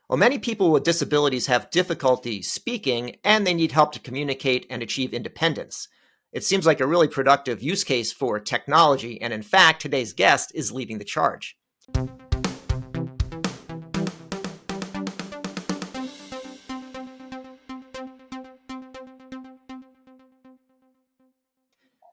Well, many people with disabilities have difficulty speaking and they need help to communicate and achieve independence. It seems like a really productive use case for technology, and in fact, today's guest is leading the charge.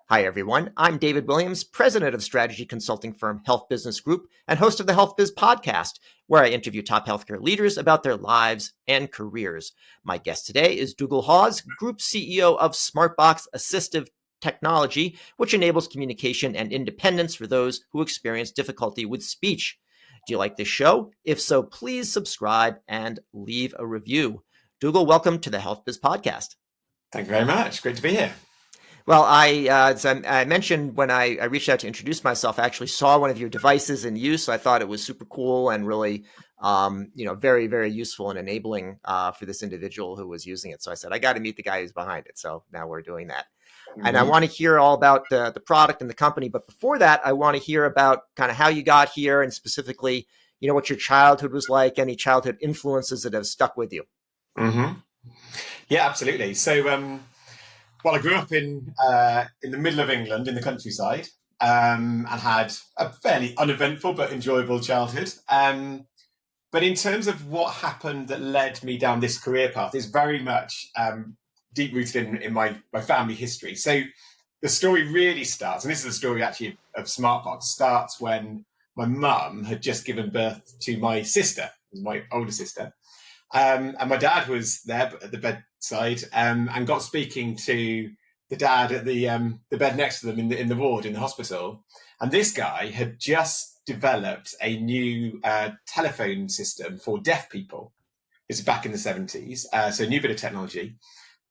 Hi, everyone. I'm David Williams, president of strategy consulting firm Health Business Group and host of the Health Biz podcast, where I interview top healthcare leaders about their lives and careers. My guest today is Dougal Hawes, Group CEO of Smartbox Assistive technology, which enables communication and independence for those who experience difficulty with speech. Do you like this show? If so, please subscribe and leave a review. Dougal, welcome to the Health Biz podcast. Thank you very much. Great to be here. Well, as I mentioned when I reached out to introduce myself, I actually saw one of your devices in use. So I thought it was super cool and really, very, very useful and enabling for this individual who was using it. So I said, I got to meet the guy who's behind it. So now we're doing that. Mm-hmm. And I want to hear all about the product and the company. But before that, I want to hear about kind of how you got here and specifically, what your childhood was like, any childhood influences that have stuck with you. Mm-hmm. Yeah, absolutely. So, well, I grew up in the middle of England, in the countryside, and had a fairly uneventful but enjoyable childhood. But in terms of what happened that led me down this career path is very much deep-rooted in my family history. So the story really starts, and this is the story actually of Smartbox, starts when my mum had just given birth to my sister, my older sister. And my dad was there at the bedside and got speaking to the dad at the bed next to them in the ward in the hospital. And this guy had just developed a new telephone system for deaf people. This is back in the 70s, so a new bit of technology.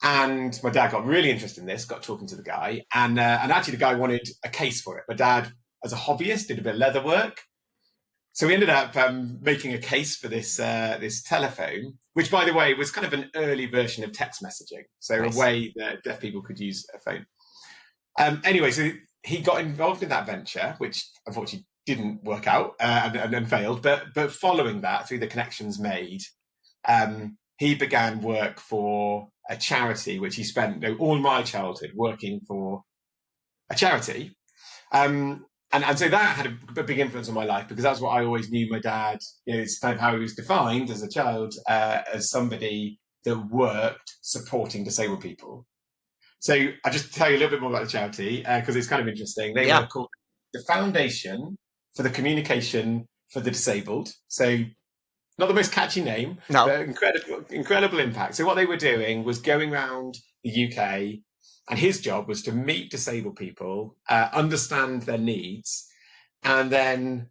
And my dad got really interested in this, got talking to the guy, and actually the guy wanted a case for it. My dad, as a hobbyist, did a bit of leather work. So we ended up making a case for this telephone, which, by the way, was kind of an early version of text messaging. So nice. A way that deaf people could use a phone. Anyway, so he got involved in that venture, which unfortunately didn't work out and failed. But following that, through the connections made, he began work for a charity, which he spent all my childhood working for a charity. And so that had a big influence on my life because that's what I always knew my dad, it's kind of how he was defined as a child, as somebody that worked supporting disabled people. So I'll just tell you a little bit more about the charity because it's kind of interesting. They were called the Foundation for the Communication for the Disabled. So not the most catchy name, but incredible impact. So what they were doing was going around the UK, and his job was to meet disabled people, understand their needs, and then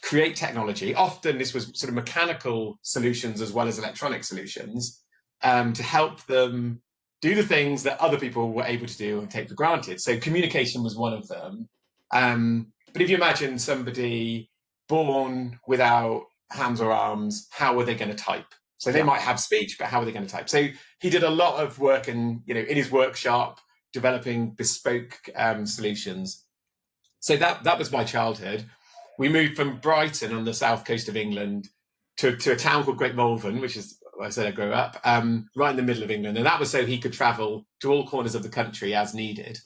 create technology. Often this was sort of mechanical solutions as well as electronic solutions to help them do the things that other people were able to do and take for granted. So communication was one of them. But if you imagine somebody born without hands or arms, how are they going to type? So they might have speech, but how are they going to type? So he did a lot of work in his workshop, developing bespoke solutions. So that was my childhood. We moved from Brighton on the south coast of England to a town called Great Malvern, which is where I said I grew up, right in the middle of England. And that was so he could travel to all corners of the country as needed.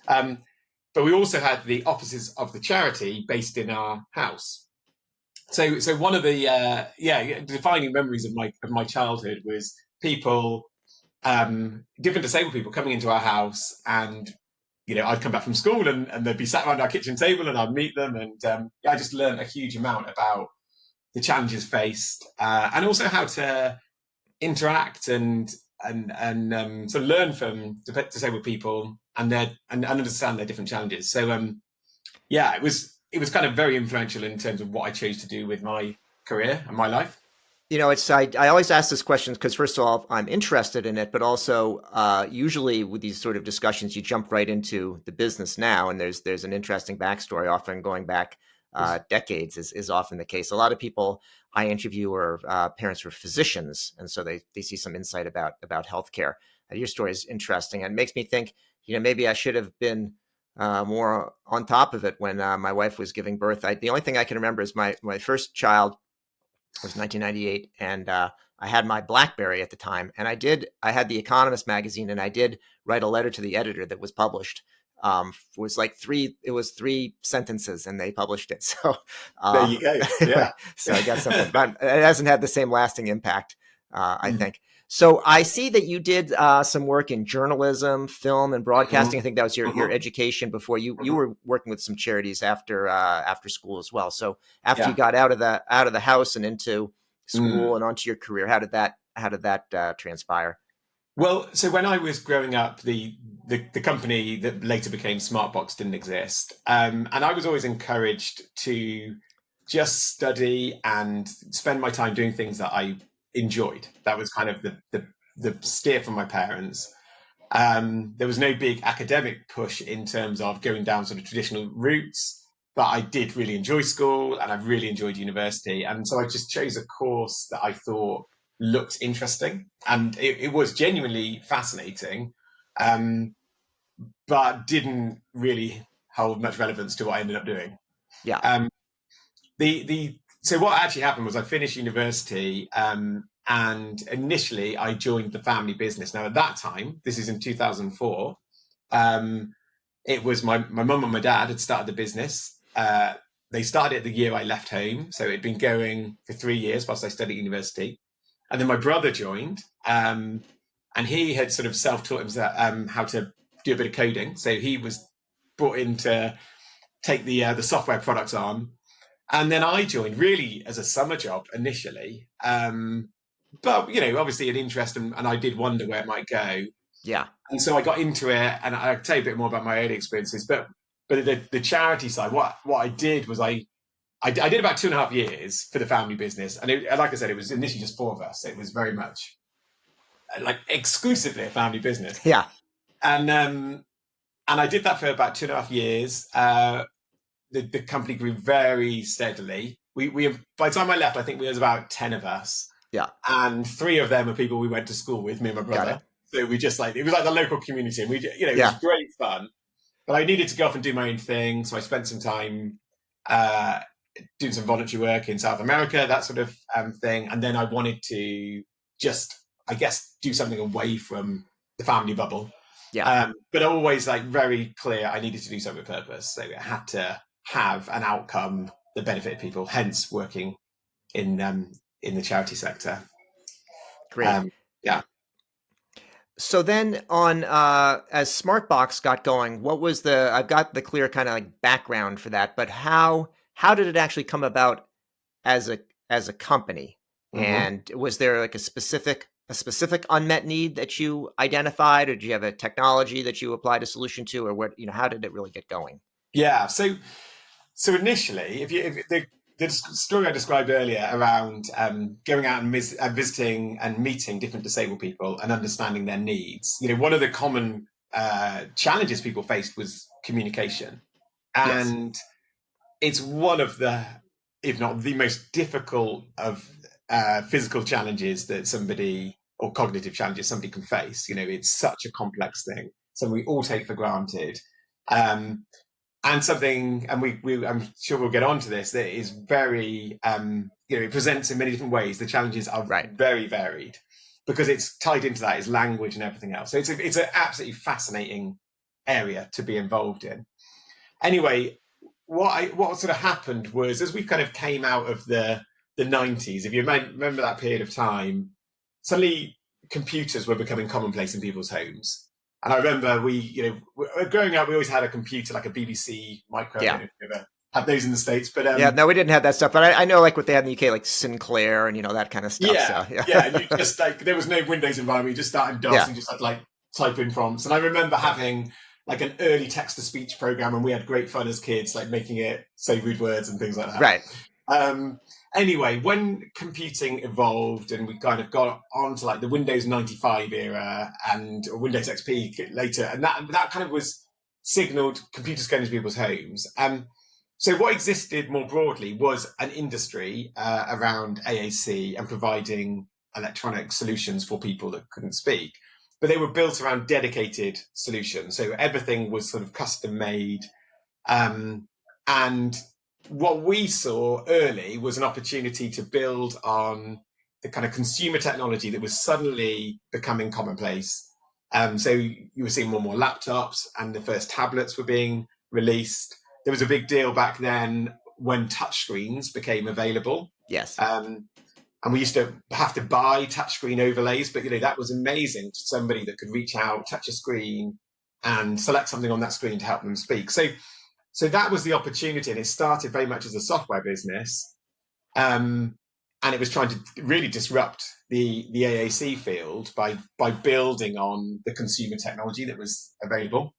But we also had the offices of the charity based in our house. So one of the defining memories of my childhood was people, different disabled people coming into our house, and I'd come back from school and they'd be sat around our kitchen table and I'd meet them, and I just learned a huge amount about the challenges faced and also how to interact and sort of learn from disabled people and understand their different challenges. So it was kind of very influential in terms of what I chose to do with my career and my life. I always ask this question because, first of all, I'm interested in it, but also usually with these sort of discussions, you jump right into the business now, and there's an interesting backstory, often going back decades is often the case. A lot of people I interview are parents who are physicians, and so they see some insight about healthcare. Your story is interesting and makes me think, maybe I should have been more on top of it when my wife was giving birth. The only thing I can remember is my first child It was 1998, and I had my BlackBerry at the time, and I had the Economist magazine, and I did write a letter to the editor that was published. It was three sentences, and they published it. So, There you go. Yeah. so I got something, but it hasn't had the same lasting impact, I think. So I see that you did some work in journalism, film, and broadcasting. I think that was your education before you were working with some charities after school as well. So after you got out of the house and into school and onto your career, how did that transpire? Well, so when I was growing up, the company that later became Smartbox didn't exist, and I was always encouraged to just study and spend my time doing things that I enjoyed. That was kind of the steer from my parents. There was no big academic push in terms of going down sort of traditional routes, but I did really enjoy school and I really enjoyed university, and so I just chose a course that I thought looked interesting, and it was genuinely fascinating, but didn't really hold much relevance to what I ended up doing. Yeah. So what actually happened was I finished university, and initially I joined the family business. Now at that time, this is in 2004, it was my mum and my dad had started the business. They started it the year I left home, so it'd been going for 3 years whilst I studied at university. And then my brother joined, and he had sort of self-taught himself how to do a bit of coding. So he was brought in to take the software products on. And then I joined really as a summer job initially. But, obviously an interest, and I did wonder where it might go. Yeah. And so I got into it, and I'll tell you a bit more about my early experiences. But the charity side, what I did was I did about 2.5 years for the family business. And like I said, it was initially just 4 of us. It was very much like exclusively a family business. Yeah. And I did that for about 2.5 years. The company grew very steadily. We by the time I left, I think we was about 10 of us. Yeah. And 3 of them are people we went to school with, me and my brother. So we just it was like the local community, and it was great fun. But I needed to go off and do my own thing. So I spent some time doing some voluntary work in South America, that sort of thing. And then I wanted to just, I guess, do something away from the family bubble. Yeah. But always very clear, I needed to do something with purpose. So it had to have an outcome that benefited people, hence working in the charity sector. Great. Yeah. So then as Smartbox got going, what was I've got the clear kind of background for that, but how did it actually come about as a company? And was there like a specific unmet need that you identified, or did you have a technology that you applied a solution to, or what, how did it really get going? Yeah. So initially, if the story I described earlier around going out and visiting and meeting different disabled people and understanding their needs, one of the common challenges people faced was communication. And it's one of the, if not the most difficult of physical challenges that somebody, or cognitive challenges somebody can face. It's such a complex thing. Something we all take for granted. And something, and I'm sure we'll get onto this, that is very, it presents in many different ways. The challenges are very varied, because it's tied into that is language and everything else. So it's an absolutely fascinating area to be involved in. Anyway, what sort of happened was, as we kind of came out of the 90s, if you remember that period of time, suddenly computers were becoming commonplace in people's homes. And I remember growing up, we always had a computer, like a BBC Micro. I don't know if you ever had those in the States, but no, we didn't have that stuff. But I know like what they had in the UK, like Sinclair and that kind of stuff. Yeah. And you just there was no Windows environment. You just started DOS and just had type in prompts. And I remember having like an early text to speech program, and we had great fun as kids, making it say rude words and things like that. Right. Anyway, when computing evolved and we kind of got onto the Windows 95 era and Windows XP later, and that kind of was signaled computers going into people's homes. So what existed more broadly was an industry around AAC and providing electronic solutions for people that couldn't speak, but they were built around dedicated solutions. So everything was sort of custom made, and what we saw early was an opportunity to build on the kind of consumer technology that was suddenly becoming commonplace. So you were seeing more and more laptops, and the first tablets were being released. There was a big deal back then when touchscreens became available. Yes. And we used to have to buy touchscreen overlays, but that was amazing to somebody that could reach out, touch a screen, and select something on that screen to help them speak. So that was the opportunity, and it started very much as a software business, and it was trying to really disrupt the AAC field by building on the consumer technology that was available.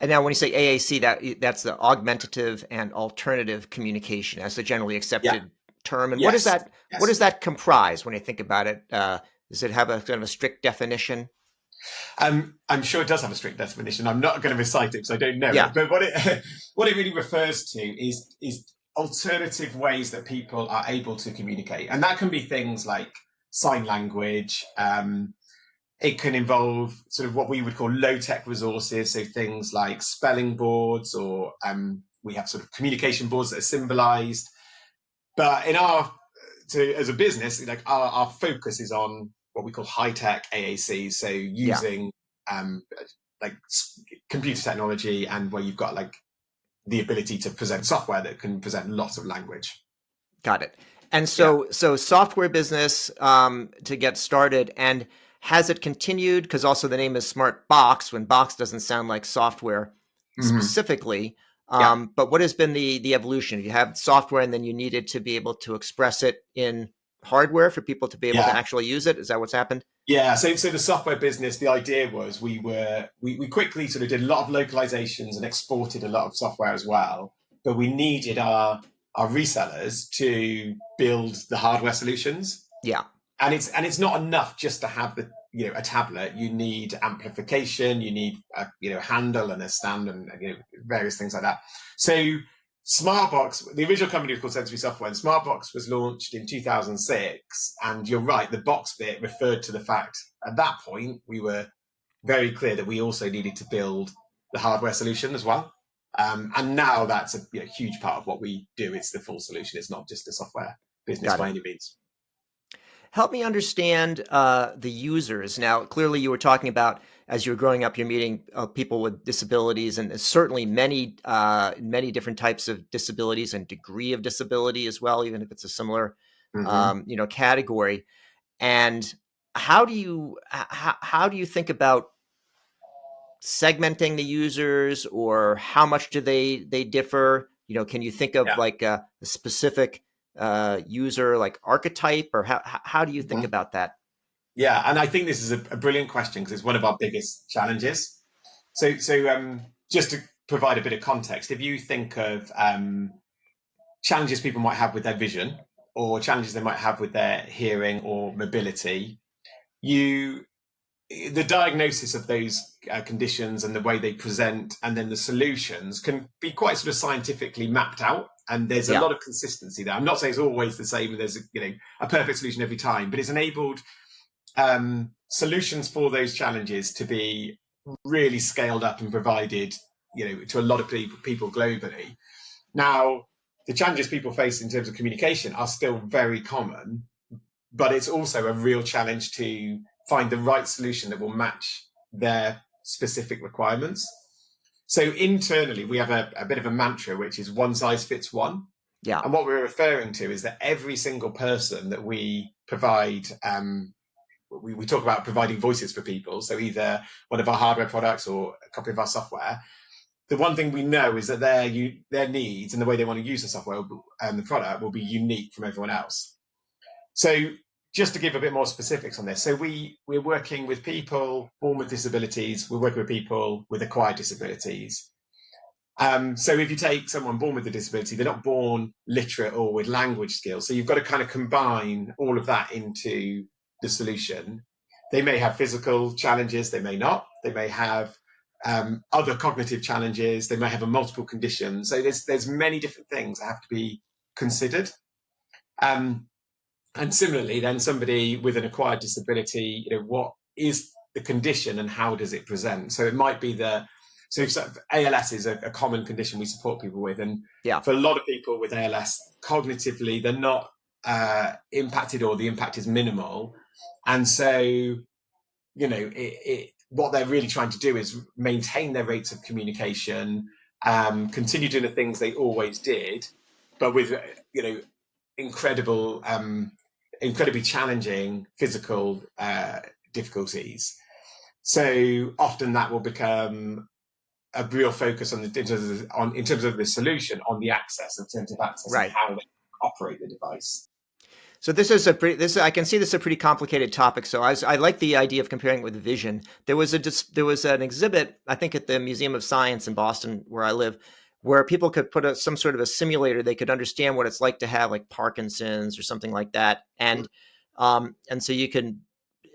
And now when you say AAC, that's the augmentative and alternative communication as the generally accepted term. And Yes. What does that comprise when you think about it? Does it have a kind of a strict definition? I'm sure it does have a strict definition. I'm not going to recite it because I don't know it. But what it really refers to is alternative ways that people are able to communicate. And that can be things like sign language. It can involve sort of what we would call low-tech resources, so things like spelling boards, or we have sort of communication boards that are symbolized. But as a business, like our focus is on what we call high-tech AAC, so using like computer technology, and where you've got like the ability to present software that can present lots of language. Got it. And so software business to get started, and has it continued? Because also the name is Smartbox, when box doesn't sound like software specifically. But what has been the evolution? You have software, and then you needed to be able to express it in hardware for people to be able to actually use it. Is that what's happened? Yeah. So the software business, the idea was we quickly sort of did a lot of localizations and exported a lot of software as well. But we needed our resellers to build the hardware solutions. Yeah. And it's not enough just to have a tablet. You need amplification, you need a handle and a stand, and various things like that. So Smartbox, the original company was called Sensory Software, and Smartbox was launched in 2006. And you're right, the box bit referred to the fact at that point we were very clear that we also needed to build the hardware solution as well. And now that's a huge part of what we do. It's the full solution. It's not just a software business by any means. Help me understand the users. Now, clearly you were talking about, as you were growing up, you're meeting people with disabilities, and certainly many different types of disabilities and degree of disability as well, even if it's a similar, category. And how do you think about segmenting the users, or how much do they differ? Can you think of like a specific user like archetype, or how do you think about that? Yeah, and I think this is a brilliant question, because it's one of our biggest challenges. So just to provide a bit of context, if you think of challenges people might have with their vision, or challenges they might have with their hearing or mobility, the diagnosis of those conditions and the way they present, and then the solutions, can be quite sort of scientifically mapped out. And there's a lot of consistency there. I'm not saying it's always the same, and there's a perfect solution every time, but it's enabled solutions for those challenges to be really scaled up and provided, to a lot of people globally. Now, the challenges people face in terms of communication are still very common, but it's also a real challenge to find the right solution that will match their specific requirements. So internally, we have a bit of a mantra, which is one size fits one. Yeah. And what we're referring to is that every single person that we provide, we talk about providing voices for people. So either one of our hardware products or a copy of our software. The one thing we know is that their needs and the way they want to use the software and the product will be unique from everyone else. So just to give a bit more specifics on this, so we're working with people born with disabilities. We're working with people with acquired disabilities. So if you take someone born with a disability, they're not born literate or with language skills. So you've got to kind of combine all of that into the solution. They may have physical challenges, they may not. They may have other cognitive challenges. They may have a multiple condition. So there's many different things that have to be considered. And similarly, then somebody with an acquired disability, what is the condition and how does it present? So it might be that So ALS is a common condition we support people with. And for a lot of people with ALS, cognitively, they're not impacted, or the impact is minimal. And so, what they're really trying to do is maintain their rates of communication, continue doing the things they always did, but with, incredibly challenging physical difficulties. So often that will become a real focus in terms of the solution, on the access, in terms of access, and how they operate the device. So I can see this is a pretty complicated topic. So I like the idea of comparing it with vision. There was an exhibit, I think, at the Museum of Science in Boston, where I live, where people could put some sort of a simulator. They could understand what it's like to have like Parkinson's or something like that. And so you can,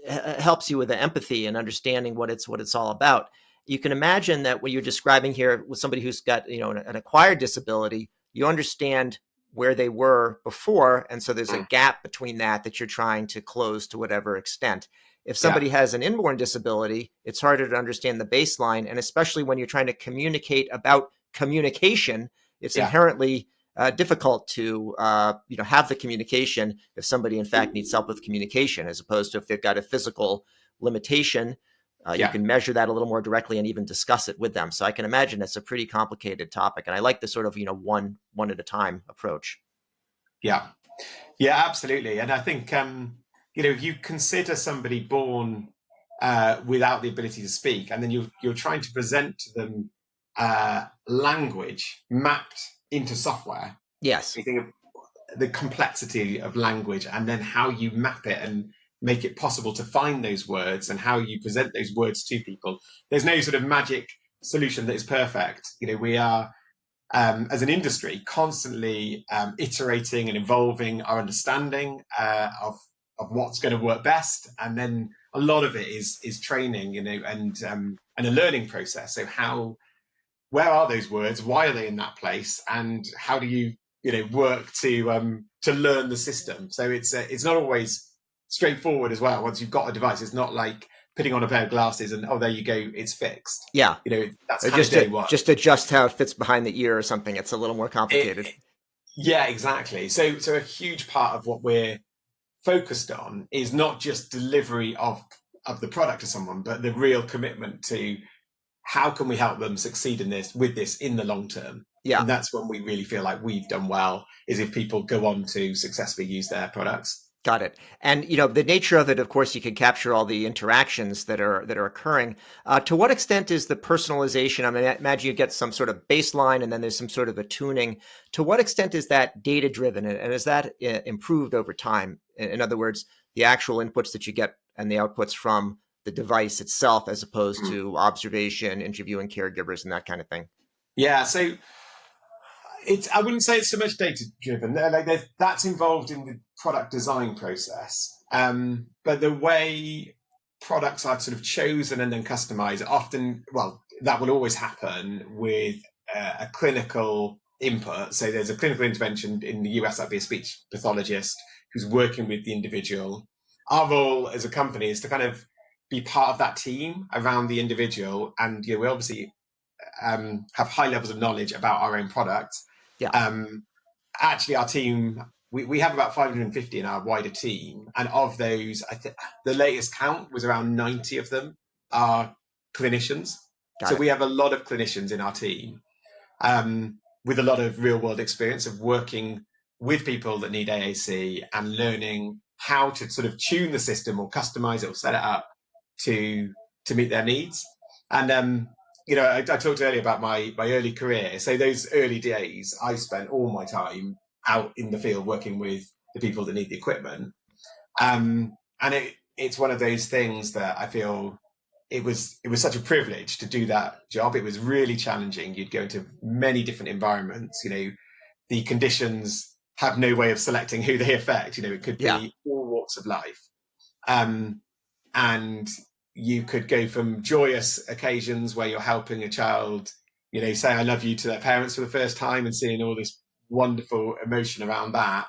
helps you with the empathy and understanding what it's all about. You can imagine that what you're describing here with somebody who's got, an acquired disability, you understand where they were before. And so there's a gap between that you're trying to close to whatever extent. If somebody has an inborn disability, it's harder to understand the baseline. And especially when you're trying to communicate about communication, it's inherently difficult to have the communication if somebody in fact needs help with communication, as opposed to if they've got a physical limitation. You can measure that a little more directly and even discuss it with them. So I can imagine it's a pretty complicated topic. And I like the sort of, one at a time approach. Yeah, absolutely. And I think, if you consider somebody born without the ability to speak, and then you're trying to present to them language mapped into software. Yes. You think of the complexity of language, and then how you map it and make it possible to find those words, and how you present those words to people. There's no sort of magic solution that is perfect. We are, as an industry, constantly iterating and evolving our understanding of what's going to work best. And then a lot of it is training, and a learning process. So where are those words? Why are they in that place? And how do you, work to learn the system? So it's not always straightforward as well. Once you've got a device, it's not like putting on a pair of glasses and, oh, there you go, it's fixed. Yeah. That's kind of day one. Just adjust how it fits behind the ear or something. It's a little more complicated. Yeah, exactly. So a huge part of what we're focused on is not just delivery of the product to someone, but the real commitment to how can we help them succeed with this in the long term. Yeah. And that's when we really feel like we've done well, is if people go on to successfully use their products. Got it. And, the nature of it, of course, you can capture all the interactions that are occurring. To what extent is the personalization? I mean, I imagine you get some sort of baseline and then there's some sort of a tuning. To what extent is that data driven, and is that improved over time? In other words, the actual inputs that you get and the outputs from the device itself, as opposed to observation, interviewing caregivers and that kind of thing. Yeah. So I wouldn't say it's so much data driven. That's involved in the product design process. But the way products are sort of chosen and then customized, often, that will always happen with a clinical input. So there's a clinical intervention in the US, that'd be a speech pathologist who's working with the individual. Our role as a company is to kind of be part of that team around the individual. And we obviously have high levels of knowledge about our own product. Yeah. Actually, our team, we have about 550 in our wider team. And of those, I think the latest count was around 90 of them are clinicians. So we have a lot of clinicians in our team with a lot of real world experience of working with people that need AAC and learning how to sort of tune the system or customize it or set it up to meet their needs. And I talked earlier about my early career. So those early days, I spent all my time out in the field working with the people that need the equipment. And it's one of those things that I feel it was such a privilege to do that job. It was really challenging. You'd go into many different environments. The conditions have no way of selecting who they affect. It could be all walks of life. And you could go from joyous occasions where you're helping a child, say I love you to their parents for the first time and seeing all this wonderful emotion around that,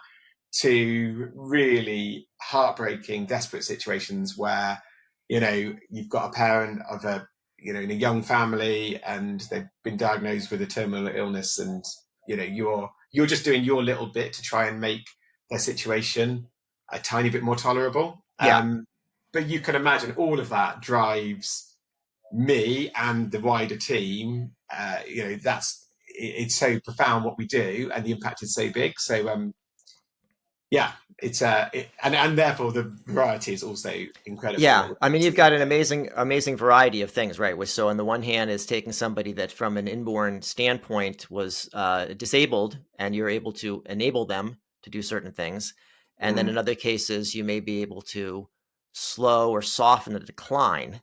to really heartbreaking, desperate situations where, you've got a parent of a in a young family and they've been diagnosed with a terminal illness, and you're just doing your little bit to try and make their situation a tiny bit more tolerable. Yeah. But you can imagine all of that drives me and the wider team. It's so profound what we do, and the impact is so big. So yeah, it's and therefore the variety is also incredible. Yeah, I mean, you've got an amazing variety of things, right? So on the one hand is taking somebody that from an inborn standpoint was disabled, and you're able to enable them to do certain things. And then in other cases, you may be able to slow or soften the decline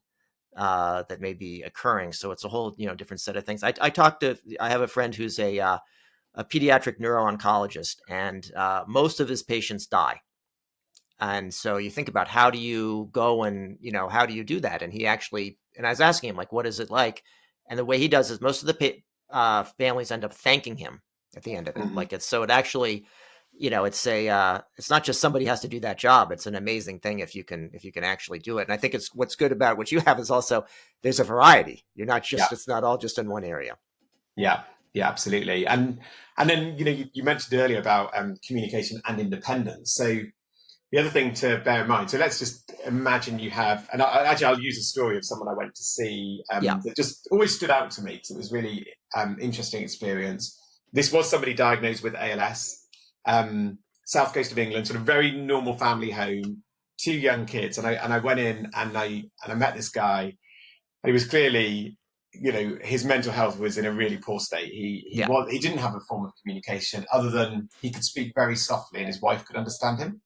that may be occurring. So it's a whole, different set of things. I have a friend who's a pediatric neuro-oncologist, and most of his patients die. And so you think about how do you go and, how do you do that? And I was asking him, like, what is it like? And the way he does is most of the families end up thanking him at the end of it. Mm-hmm. Like so it actually, it's not just somebody has to do that job. It's an amazing thing if you can actually do it. And I think what's good about what you have is also there's a variety. You're not just, It's not all just in one area. Yeah. Yeah, absolutely. And then, you mentioned earlier about communication and independence. So the other thing to bear in mind, so let's just imagine you have, and I'll use a story of someone I went to see that just always stood out to me because it was really interesting experience. This was somebody diagnosed with ALS, south coast of England, sort of very normal family home, 2 young kids. And I went in and I met this guy, and he was clearly, his mental health was in a really poor state. He didn't have a form of communication other than he could speak very softly and his wife could understand him.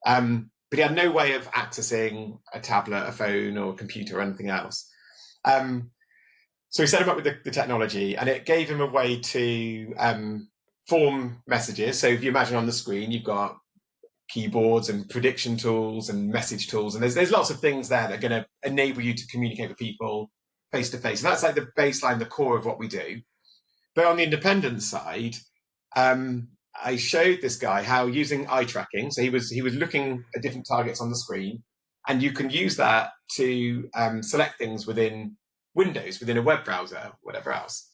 But he had no way of accessing a tablet, a phone, or a computer or anything else. So we set him up with the technology, and it gave him a way to form messages. So if you imagine on the screen, you've got keyboards and prediction tools and message tools, and there's lots of things there that are going to enable you to communicate with people face to face. And that's like the baseline, the core of what we do. But on the independent side, I showed this guy how using eye tracking. So he was looking at different targets on the screen, and you can use that to select things within Windows, within a web browser, whatever else.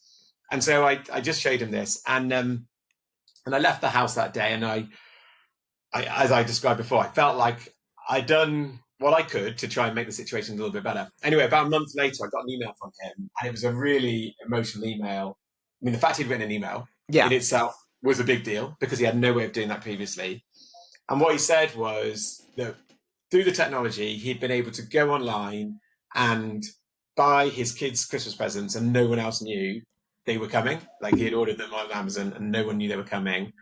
And so I just showed him this, and I left the house that day, and I as I described before, I felt like I'd done what I could to try and make the situation a little bit better. Anyway, about a month later, I got an email from him, and it was a really emotional email. I mean, the fact he'd written an email in itself was a big deal because he had no way of doing that previously. And what he said was that through the technology, he'd been able to go online and buy his kids' Christmas presents, and no one else knew they were coming. Like, he had ordered them on Amazon and no one knew they were coming.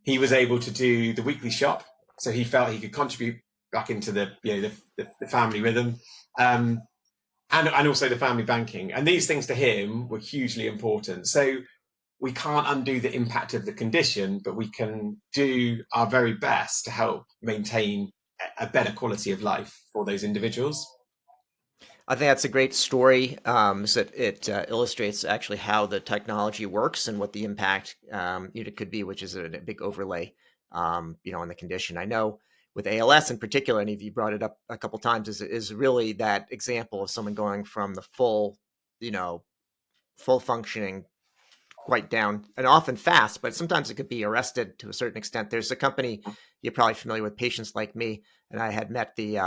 He was able to do the weekly shop, so he felt he could contribute back into the family rhythm, and also the family banking. And these things to him were hugely important. So we can't undo the impact of the condition, but we can do our very best to help maintain a better quality of life for those individuals. I think that's a great story. So it illustrates actually how the technology works and what the impact it could be, which is a big overlay, on the condition. I know with ALS in particular, and you brought it up a couple times, is really that example of someone going from the full functioning quite down, and often fast, but sometimes it could be arrested to a certain extent. There's a company, you're probably familiar with, Patients Like Me, and I had met the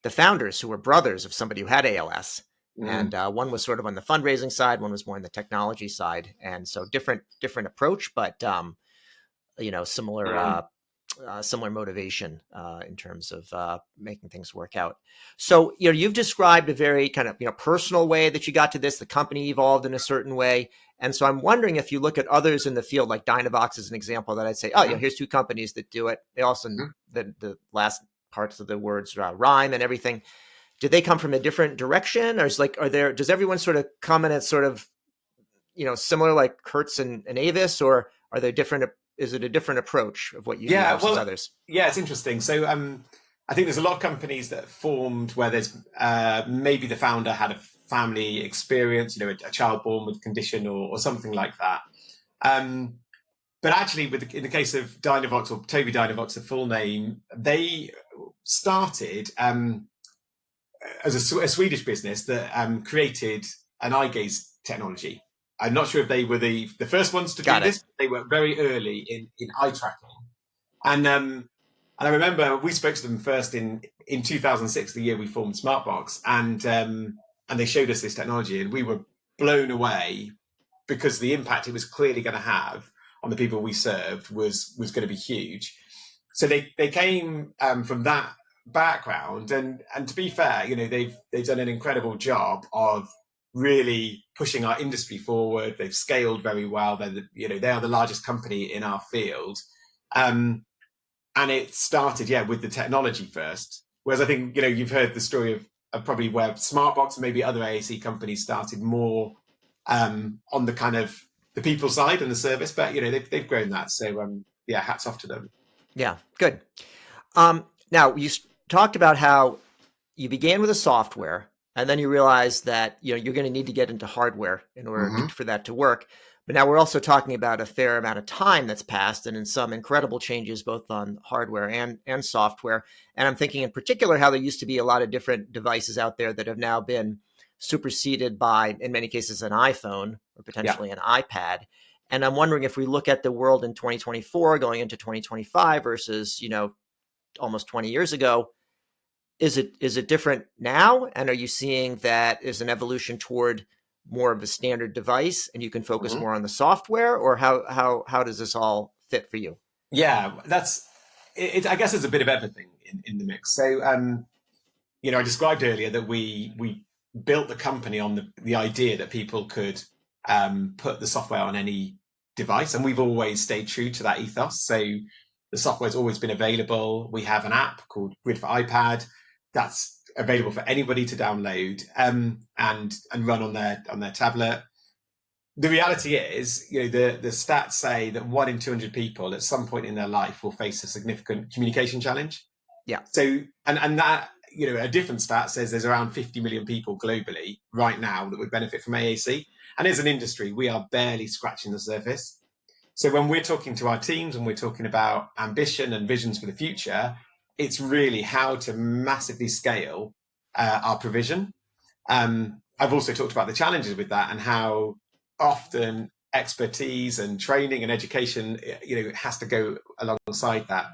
founders, who were brothers of somebody who had ALS. And one was sort of on the fundraising side, one was more on the technology side. And so different approach, but, similar motivation in terms of making things work out. So, you've described a very kind of, personal way that you got to this. The company evolved in a certain way. And so I'm wondering if you look at others in the field, like Dynavox is an example that I'd say, here's 2 companies that do it. They also, the last parts of the words rhyme and everything. Did they come from a different direction, or does everyone sort of come in at sort of, similar, like Hertz and Avis, or are they different? Is it a different approach of what you do versus others? Yeah, it's interesting. So I think there's a lot of companies that formed where there's maybe the founder had a family experience, a child born with a condition or something like that. But actually, in the case of Dynavox, or Tobii Dynavox, the full name, they started as a Swedish business that created an eye gaze technology. I'm not sure if they were the first ones to do this. But they were very early in eye tracking, and I remember we spoke to them first in 2006, the year we formed Smartbox, and they showed us this technology, and we were blown away because the impact it was clearly going to have on the people we served was going to be huge. So they came from that background, and to be fair, they've done an incredible job of really pushing our industry forward. They've scaled very well. They are the largest company in our field. And it started, with the technology first. Whereas I think, you've heard the story of probably where Smartbox and maybe other AAC companies started more on the kind of the people side and the service, but, they've grown that. So, hats off to them. Yeah, good. Now, you talked about how you began with a software, and then you realized that, you're going to need to get into hardware in order for that to work. But now we're also talking about a fair amount of time that's passed and in some incredible changes, both on hardware and software. And I'm thinking in particular how there used to be a lot of different devices out there that have now been superseded by, in many cases, an iPhone or potentially an iPad. And I'm wondering if we look at the world in 2024 going into 2025 versus, almost 20 years ago, is it different now? And are you seeing that is an evolution toward more of a standard device and you can focus more on the software, or how does this all fit for you? Yeah, that's it. I guess there's a bit of everything in the mix. So, I described earlier that we built the company on the idea that people could put the software on any device, and we've always stayed true to that ethos. So the software's always been available. We have an app called Grid for iPad that's available for anybody to download and run on their tablet. The reality is, the stats say that 1 in 200 people at some point in their life will face a significant communication challenge. Yeah. So, and that, a different stat says there's around 50 million people globally right now that would benefit from AAC. And as an industry, we are barely scratching the surface. So when we're talking to our teams and we're talking about ambition and visions for the future, it's really how to massively scale our provision. I've also talked about the challenges with that and how often expertise and training and education, has to go alongside that.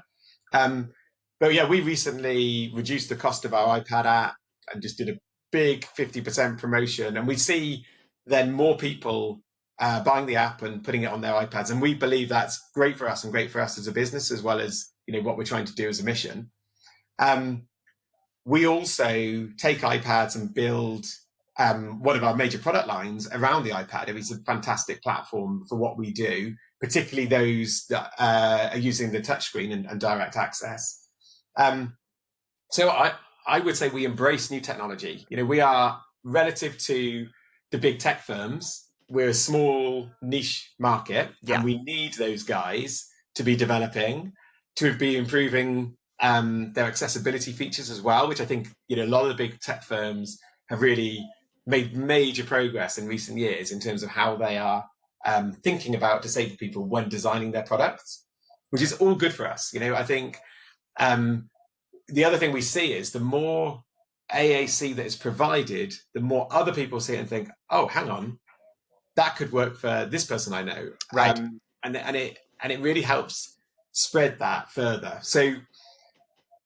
But we recently reduced the cost of our iPad app and just did a big 50% promotion. And we see then more people buying the app and putting it on their iPads. And we believe that's great for us and great for us as a business, as well as, what we're trying to do as a mission. We also take iPads and build one of our major product lines around the iPad. It's a fantastic platform for what we do, particularly those that are using the touchscreen and direct access. So I would say we embrace new technology. We are, relative to the big tech firms, we're a small niche market, and we need those guys to be developing, to be improving their accessibility features as well, which I think, a lot of the big tech firms have really made major progress in recent years in terms of how they are thinking about disabled people when designing their products, which is all good for us. I think the other thing we see is the more AAC that is provided, the more other people see it and think, oh, hang on, that could work for this person I know. Right. And it really helps spread that further. So,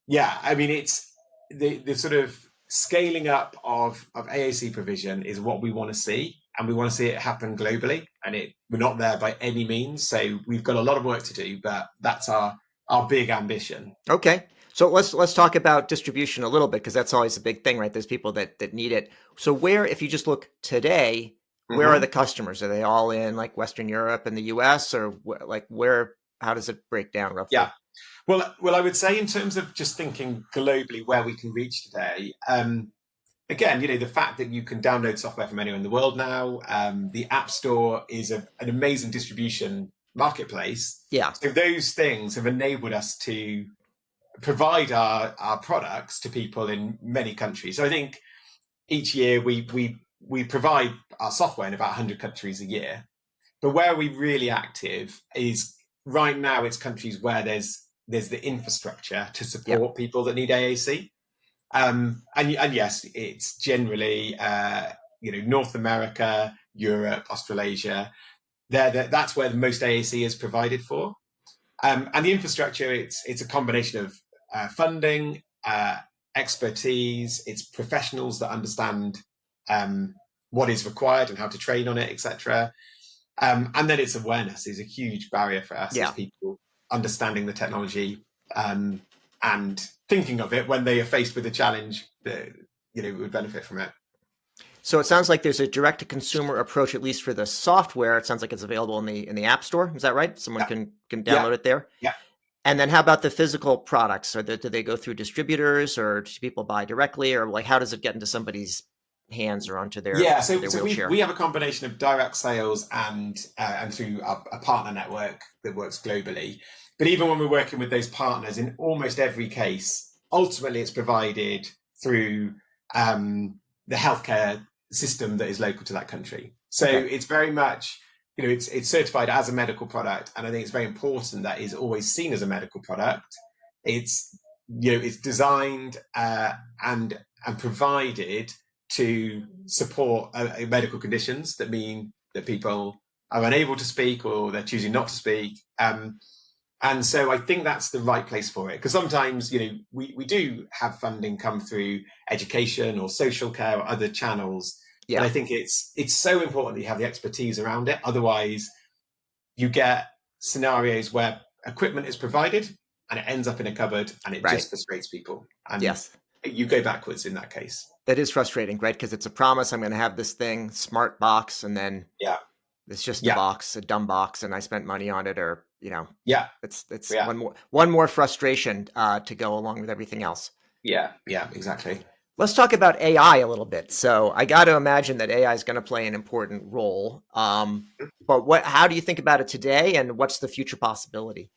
it's the sort of scaling up of AAC provision is what we want to see, and we want to see it happen globally. And we're not there by any means. So we've got a lot of work to do, but that's our big ambition. Okay. So let's talk about distribution a little bit, because that's always a big thing, right? There's people that need it. So if you just look today, where are the customers? Are they all in like Western Europe and the US, or how does it break down roughly? Yeah. Well, I would say in terms of just thinking globally where we can reach today, again, the fact that you can download software from anywhere in the world now, the App Store is an amazing distribution marketplace. Yeah. So those things have enabled us to provide our products to people in many countries. So I think each year we provide our software in about 100 countries a year. But where we're really active is right now it's countries where there's the infrastructure to support people that need AAC. And yes, it's generally North America, Europe, Australasia. That's where the most AAC is provided for. And the infrastructure, it's a combination of funding, expertise, it's professionals that understand what is required and how to train on it, etc. And then it's awareness is a huge barrier for us as people understanding the technology and thinking of it when they are faced with a challenge that would benefit from it. So it sounds like there's a direct-to-consumer approach, at least for the software. It sounds like it's available in the App Store. Is that right? Someone can download it there? Yeah. And then how about the physical products? Do they go through distributors, or do people buy directly, or like how does it get into somebody's hands or onto their wheelchair? We have a combination of direct sales and through a partner network that works globally. But even when we're working with those partners, in almost every case, ultimately it's provided through the healthcare system that is local to that country. So it's very much, it's certified as a medical product, and I think it's very important that it's always seen as a medical product. It's it's designed and provided to support medical conditions that mean that people are unable to speak or they're choosing not to speak. And so I think that's the right place for it, because sometimes, we do have funding come through education or social care or other channels. Yeah. And I think it's so important that you have the expertise around it. Otherwise, you get scenarios where equipment is provided and it ends up in a cupboard and it just frustrates people. And you go backwards in that case. That is frustrating, right? Because it's a promise. I'm going to have this thing, Smartbox, and then it's just a box, a dumb box, and I spent money on it, or it's one more frustration to go along with everything else. Yeah, exactly. Let's talk about AI a little bit. So I got to imagine that AI is going to play an important role. But how do you think about it today, and what's the future possibility?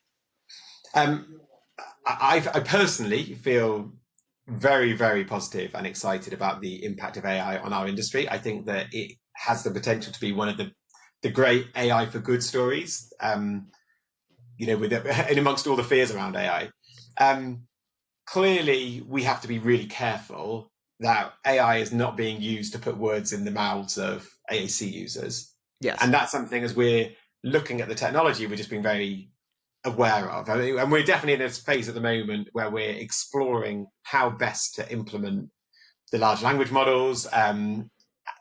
I personally feel very, very positive and excited about the impact of AI on our industry. I think that it has the potential to be one of the great AI for good stories, with and amongst all the fears around AI. Clearly, we have to be really careful that AI is not being used to put words in the mouths of AAC users. Yes. And that's something, as we're looking at the technology, we're just being very aware of. And we're definitely in this phase at the moment where we're exploring how best to implement the large language models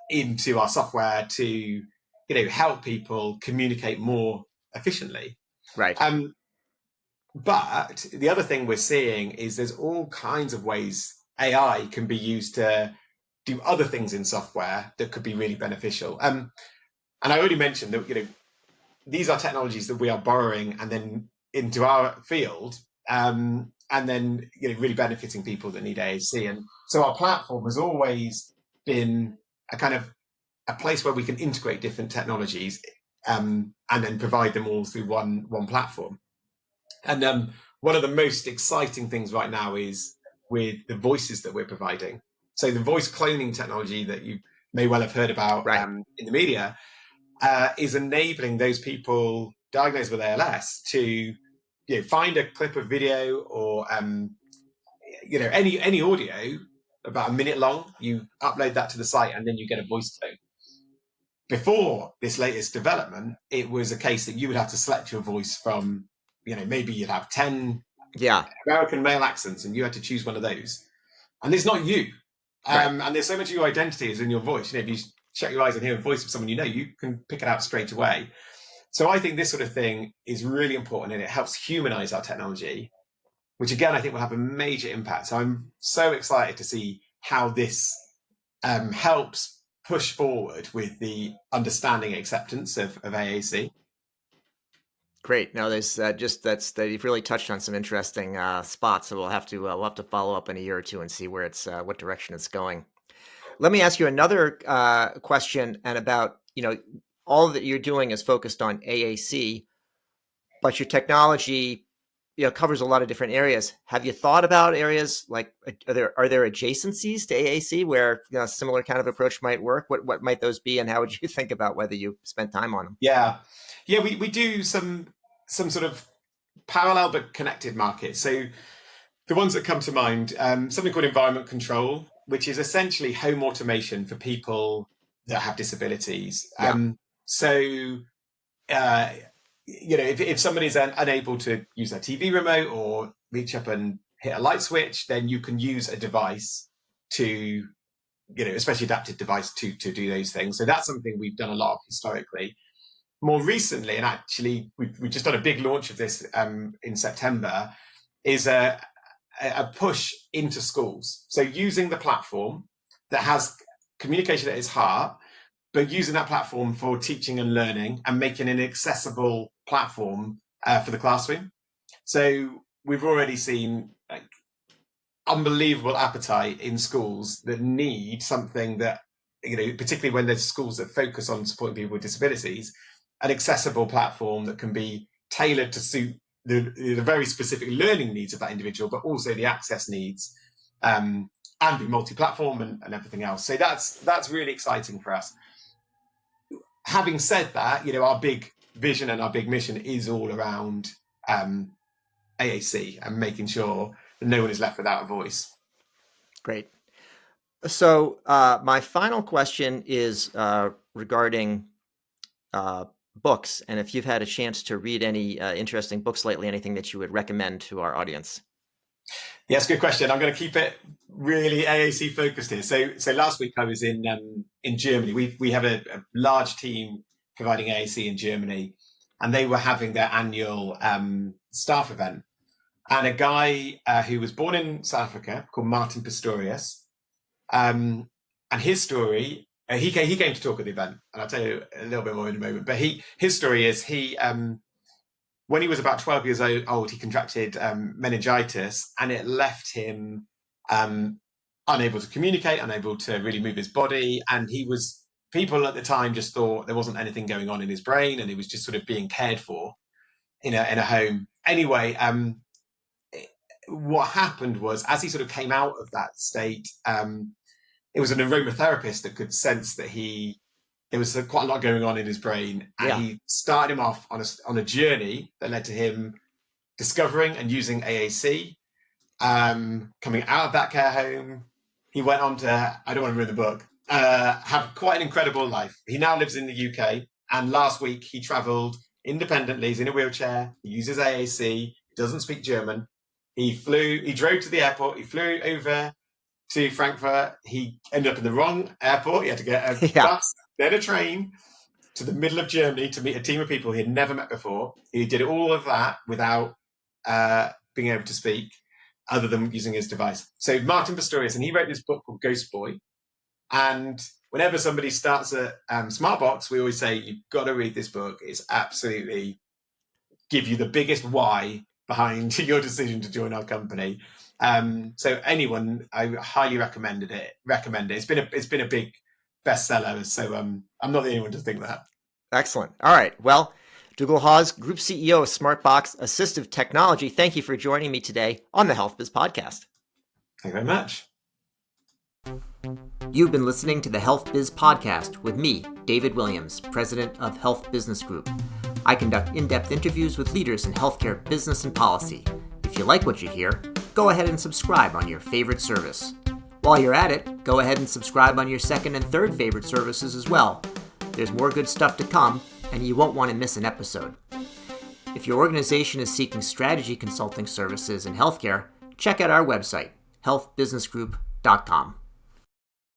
into our software to, help people communicate more efficiently. Right. But the other thing we're seeing is there's all kinds of ways AI can be used to do other things in software that could be really beneficial. And I already mentioned that, these are technologies that we are borrowing and then into our field, and then really benefiting people that need AAC. And so our platform has always been a kind of a place where we can integrate different technologies and then provide them all through one platform. And one of the most exciting things right now is with the voices that we're providing. So the voice cloning technology that you may well have heard about in the media is enabling those people diagnosed with ALS to find a clip of video or any audio about a minute long. You upload that to the site and then you get a voice clone. Before this latest development, it was a case that you would have to select your voice from, maybe you'd have 10 American male accents and you had to choose one of those. And it's not you. And there's so much of your identity is in your voice. If you shut your eyes and hear a voice of someone you can pick it out straight away. So I think this sort of thing is really important, and it helps humanize our technology, which again, I think will have a major impact. So I'm so excited to see how this helps push forward with the understanding and acceptance of AAC. Great. No, there's you've really touched on some interesting spots. So we'll have to follow up in a year or two and see where it's what direction it's going. Let me ask you another question, and about all that you're doing is focused on AAC, but your technology covers a lot of different areas. Have you thought about areas like are there adjacencies to AAC where a similar kind of approach might work? What might those be, and how would you think about whether you spent time on them? Yeah, we do some sort of parallel but connected markets. So The ones that come to mind, something called environment control, which is essentially home automation for people that have disabilities. Yeah. So, if somebody's unable to use their TV remote or reach up and hit a light switch, then you can use a device to, especially adapted device to do those things. So that's something we've done a lot of historically. More recently, and actually we've just done a big launch of this in September, is a push into schools. So using the platform that has communication at its heart, but using that platform for teaching and learning and making an accessible platform for the classroom. So we've already seen unbelievable appetite in schools that need something that, particularly when there's schools that focus on supporting people with disabilities, an accessible platform that can be tailored to suit the very specific learning needs of that individual, but also the access needs, and be multi-platform and everything else. So that's really exciting for us. Having said that, our big vision and our big mission is all around AAC and making sure that no one is left without a voice. Great. So my final question is regarding books, and if you've had a chance to read any interesting books lately, anything that you would recommend to our audience. Yes, good question. I'm going to keep it really AAC focused here. So last week I was in Germany. We have a large team providing AAC in Germany, and they were having their annual staff event. And a guy who was born in South Africa called Martin Pistorius, and his story, he came to talk at the event, and I'll tell you a little bit more in a moment. But his story is when he was about 12 years old, he contracted meningitis, and it left him unable to communicate, unable to really move his body. And people at the time just thought there wasn't anything going on in his brain, and he was just sort of being cared for in a home. Anyway, what happened was, as he sort of came out of that state, it was an aromatherapist that could sense that there was quite a lot going on in his brain, and he started him off on a journey that led to him discovering and using AAC. Coming out of that care home, he went on to, I don't want to ruin the book, have quite an incredible life. He now lives in the UK, and last week he travelled independently. He's in a wheelchair. He uses AAC. He doesn't speak German. He drove to the airport. He flew over to Frankfurt. He ended up in the wrong airport. He had to get a bus, then a train to the middle of Germany to meet a team of people he had never met before. He did all of that without being able to speak, other than using his device. So Martin Pistorius, and he wrote this book called Ghost Boy. And whenever somebody starts at Smartbox, we always say, you've got to read this book. It's absolutely give you the biggest why behind your decision to join our company. So anyone, I highly recommend it. It's been a big bestseller. So I'm not the only one to think that. Excellent. All right. Well, Dougal Hawes, Group CEO of Smartbox Assistive Technology, thank you for joining me today on the Health Biz Podcast. Thank you very much. You've been listening to the Health Biz Podcast with me, David Williams, President of Health Business Group. I conduct in-depth interviews with leaders in healthcare business and policy. If you like what you hear, go ahead and subscribe on your favorite service. While you're at it, go ahead and subscribe on your second and third favorite services as well. There's more good stuff to come, and you won't want to miss an episode. If your organization is seeking strategy consulting services in healthcare, check out our website, healthbusinessgroup.com.